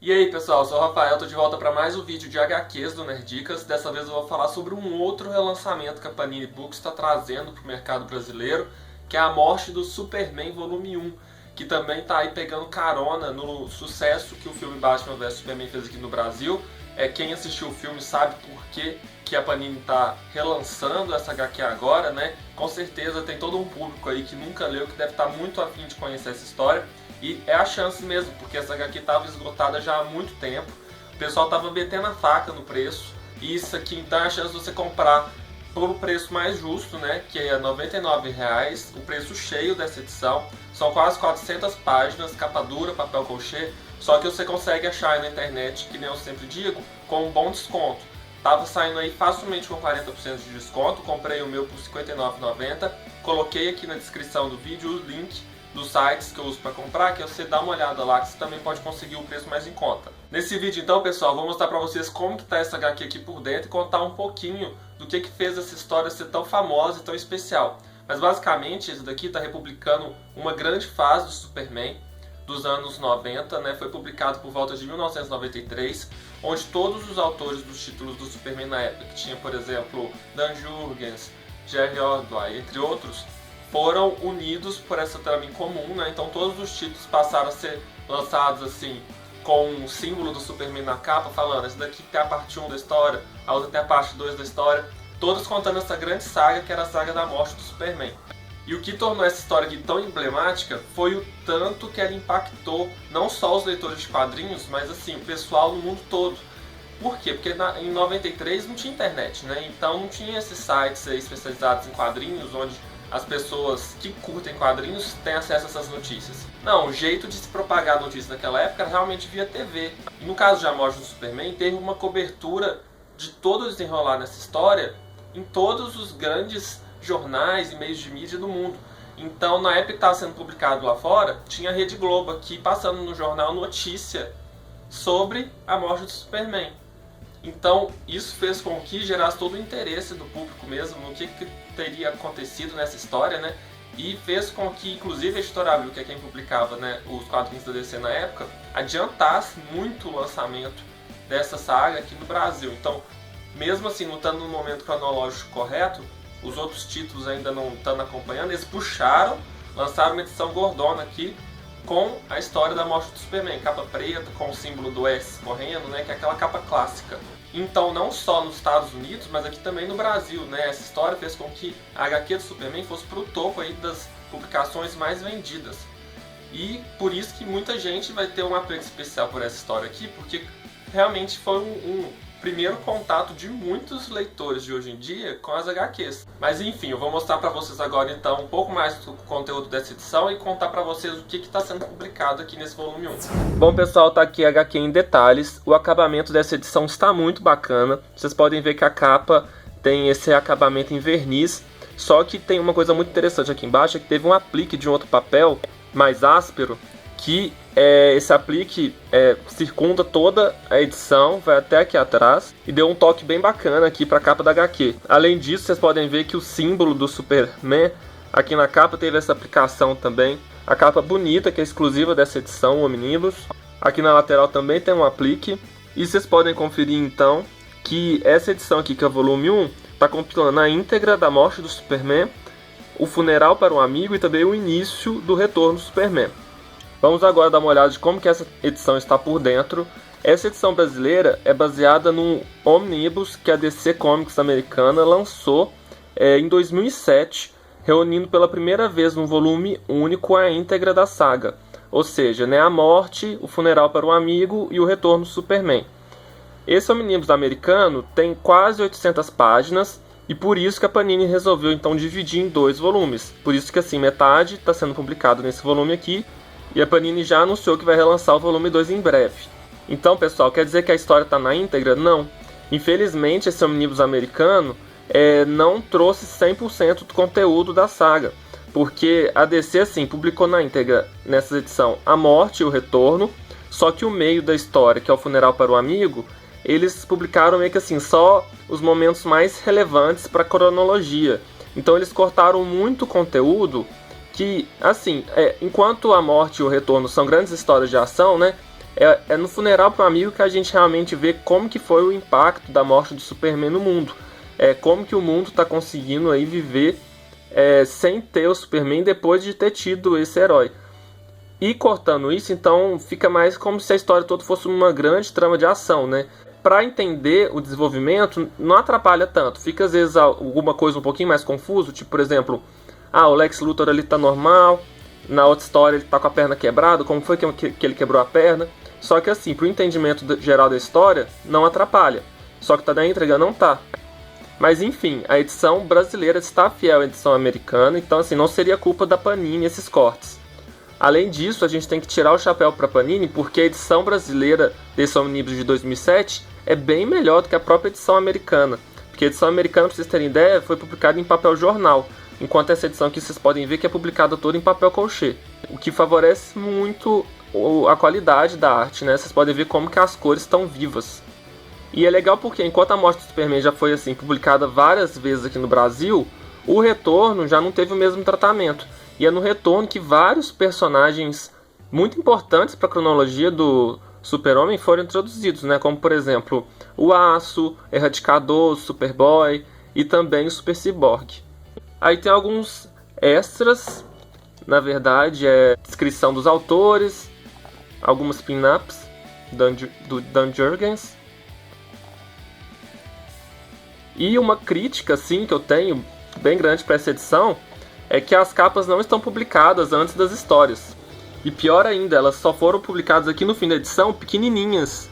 E aí pessoal, eu sou o Rafael, tô de volta para mais um vídeo de HQs do Nerdicas. Dessa vez eu vou falar sobre um outro relançamento que a Panini Books está trazendo para o mercado brasileiro, que é A Morte do Superman Volume 1, que também está aí pegando carona no sucesso que o filme Batman vs Superman fez aqui no Brasil. Quem assistiu o filme sabe por que a Panini está relançando essa HQ agora, né? Com certeza tem todo um público aí que nunca leu, que deve estar muito afim de conhecer essa história. E é a chance mesmo, porque essa HQ estava esgotada já há muito tempo. O pessoal estava metendo a faca no preço. E isso aqui então é a chance de você comprar por um preço mais justo, né? Que é R$ 99,00, o preço cheio dessa edição. São quase 400 páginas, capa dura, papel crochê. Só que você consegue achar aí na internet, que nem eu sempre digo, com um bom desconto. Tava saindo aí facilmente com 40% de desconto. Comprei o meu por R$ 59,90. Coloquei aqui na descrição do vídeo o link dos sites que eu uso para comprar, que você dá uma olhada lá, que você também pode conseguir um preço mais em conta. Nesse vídeo então, pessoal, vou mostrar para vocês como que tá essa HQ aqui por dentro e contar um pouquinho do que fez essa história ser tão famosa e tão especial. Mas basicamente, esse daqui está republicando uma grande fase do Superman dos anos 90, né? Foi publicado por volta de 1993, onde todos os autores dos títulos do Superman na época, que tinha, por exemplo, Dan Jurgens, Jerry Ordway, entre outros, foram unidos por essa trama em comum, né? Então todos os títulos passaram a ser lançados assim, com um símbolo do Superman na capa, falando, esse daqui tem a parte 1 da história, a outra tem a parte 2 da história, todos contando essa grande saga, que era a saga da morte do Superman. E o que tornou essa história aqui tão emblemática foi o tanto que ela impactou não só os leitores de quadrinhos, mas assim, o pessoal no mundo todo. Por quê? Porque em 93 não tinha internet, né? Então não tinha esses sites aí especializados em quadrinhos, onde as pessoas que curtem quadrinhos têm acesso a essas notícias. Não, o jeito de se propagar notícias naquela época era realmente via TV. E no caso de A Morte do Superman, teve uma cobertura de todo o desenrolar nessa história em todos os grandes jornais e meios de mídia do mundo. Então, na época que estava sendo publicado lá fora, tinha a Rede Globo aqui passando no jornal notícia sobre a morte do Superman. Então, isso fez com que gerasse todo o interesse do público mesmo no que teria acontecido nessa história, né? E fez com que, inclusive, a Editora Abril, que é quem publicava, né, os quadrinhos da DC na época, adiantasse muito o lançamento dessa saga aqui no Brasil. Então, mesmo assim, não estando no momento cronológico correto, os outros títulos ainda não estando acompanhando, eles puxaram, lançaram uma edição gordona aqui com a história da morte do Superman, capa preta, com o símbolo do S correndo, né, que é aquela capa clássica. Então, não só nos Estados Unidos, mas aqui também no Brasil, né, essa história fez com que a HQ do Superman fosse para o topo aí das publicações mais vendidas. E por isso que muita gente vai ter um apreço especial por essa história aqui, porque realmente foi um primeiro contato de muitos leitores de hoje em dia com as HQs. Mas enfim, eu vou mostrar para vocês agora então um pouco mais do conteúdo dessa edição e contar para vocês o que está sendo publicado aqui nesse volume 1. Bom pessoal, tá aqui a HQ em detalhes. O acabamento dessa edição está muito bacana. Vocês podem ver que a capa tem esse acabamento em verniz. Só que tem uma coisa muito interessante aqui embaixo, é que teve um aplique de um outro papel mais áspero, que esse aplique circunda toda a edição, vai até aqui atrás e deu um toque bem bacana aqui para a capa da HQ. Além disso, vocês podem ver que o símbolo do Superman aqui na capa teve essa aplicação também. A capa bonita, que é exclusiva dessa edição, Omnibus. Aqui na lateral também tem um aplique. E vocês podem conferir então que essa edição aqui, que é o volume 1, está compilando a íntegra da morte do Superman, o funeral para um amigo e também o início do retorno do Superman. Vamos agora dar uma olhada de como que essa edição está por dentro. Essa edição brasileira é baseada no Omnibus que a DC Comics americana lançou em 2007, reunindo pela primeira vez num volume único a íntegra da saga. Ou seja, né, a morte, o funeral para um amigo e o retorno do Superman. Esse Omnibus americano tem quase 800 páginas e por isso que a Panini resolveu então dividir em 2 volumes. Por isso que assim, metade está sendo publicado nesse volume aqui. E a Panini já anunciou que vai relançar o volume 2 em breve. Então, pessoal, quer dizer que a história está na íntegra? Não. Infelizmente, esse Omnibus americano não trouxe 100% do conteúdo da saga. Porque a DC, assim, publicou na íntegra, nessa edição, a morte e o retorno. Só que o meio da história, que é o funeral para o amigo, eles publicaram meio que assim, só os momentos mais relevantes para a cronologia. Então, eles cortaram muito conteúdo que, assim, enquanto A Morte e o Retorno são grandes histórias de ação, né, É no funeral para um amigo que a gente realmente vê como que foi o impacto da morte do Superman no mundo. Como que o mundo está conseguindo aí viver sem ter o Superman depois de ter tido esse herói. E cortando isso, então fica mais como se a história toda fosse uma grande trama de ação, né? Para entender o desenvolvimento, não atrapalha tanto. Fica às vezes alguma coisa um pouquinho mais confuso, tipo, por exemplo, o Lex Luthor ali tá normal, na outra história ele tá com a perna quebrada, como foi que ele quebrou a perna? Só que assim, pro entendimento geral da história, não atrapalha. Só que tá na entrega, não tá. Mas enfim, a edição brasileira está fiel à edição americana, então assim, não seria culpa da Panini esses cortes. Além disso, a gente tem que tirar o chapéu para a Panini, porque a edição brasileira desse Omnibus de 2007 é bem melhor do que a própria edição americana. Porque a edição americana, para vocês terem ideia, foi publicada em papel jornal, enquanto essa edição aqui vocês podem ver que é publicada toda em papel crochê, o que favorece muito a qualidade da arte, né? Vocês podem ver como que as cores estão vivas. E é legal porque, enquanto a morte do Superman já foi assim publicada várias vezes aqui no Brasil, o retorno já não teve o mesmo tratamento. E é no retorno que vários personagens muito importantes para a cronologia do Super-Homem foram introduzidos, né? Como, por exemplo, o Aço, Erradicador, o Superboy e também o Super Cyborg. Aí tem alguns extras, na verdade, descrição dos autores, algumas pin-ups do Dan Jurgens. E uma crítica, assim, que eu tenho bem grande para essa edição é que as capas não estão publicadas antes das histórias. E pior ainda, elas só foram publicadas aqui no fim da edição pequenininhas.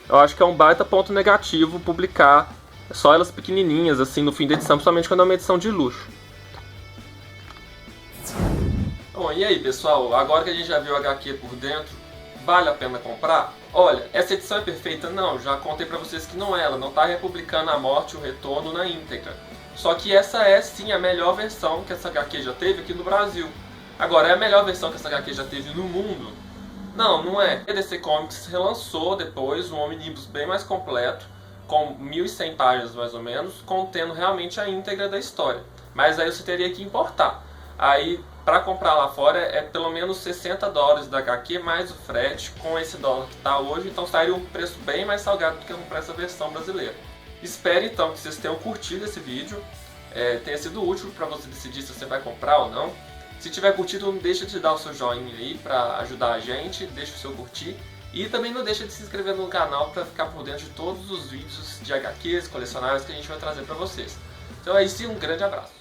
Eu acho que é um baita ponto negativo publicar só elas pequenininhas assim no fim da edição, principalmente quando é uma edição de luxo. Bom, e aí pessoal, agora que a gente já viu o HQ por dentro, vale a pena comprar? Olha, essa edição é perfeita? Não, já contei pra vocês que não é, ela não está republicando a morte e o retorno na íntegra. Só que essa é sim a melhor versão que essa HQ já teve aqui no Brasil. Agora, é a melhor versão que essa HQ já teve no mundo? Não, não é. A DC Comics relançou depois um Omnibus bem mais completo, com 1.100 páginas mais ou menos, contendo realmente a íntegra da história. Mas aí você teria que importar. Aí, para comprar lá fora, é pelo menos $60 da HQ, mais o frete, com esse dólar que está hoje, então sairia um preço bem mais salgado do que comprar essa versão brasileira. Espero então que vocês tenham curtido esse vídeo, tenha sido útil para você decidir se você vai comprar ou não. Se tiver curtido, não deixa de dar o seu joinha aí para ajudar a gente, deixa o seu curtir. E também não deixa de se inscrever no canal para ficar por dentro de todos os vídeos de HQs, colecionáveis que a gente vai trazer para vocês. Então é isso e um grande abraço.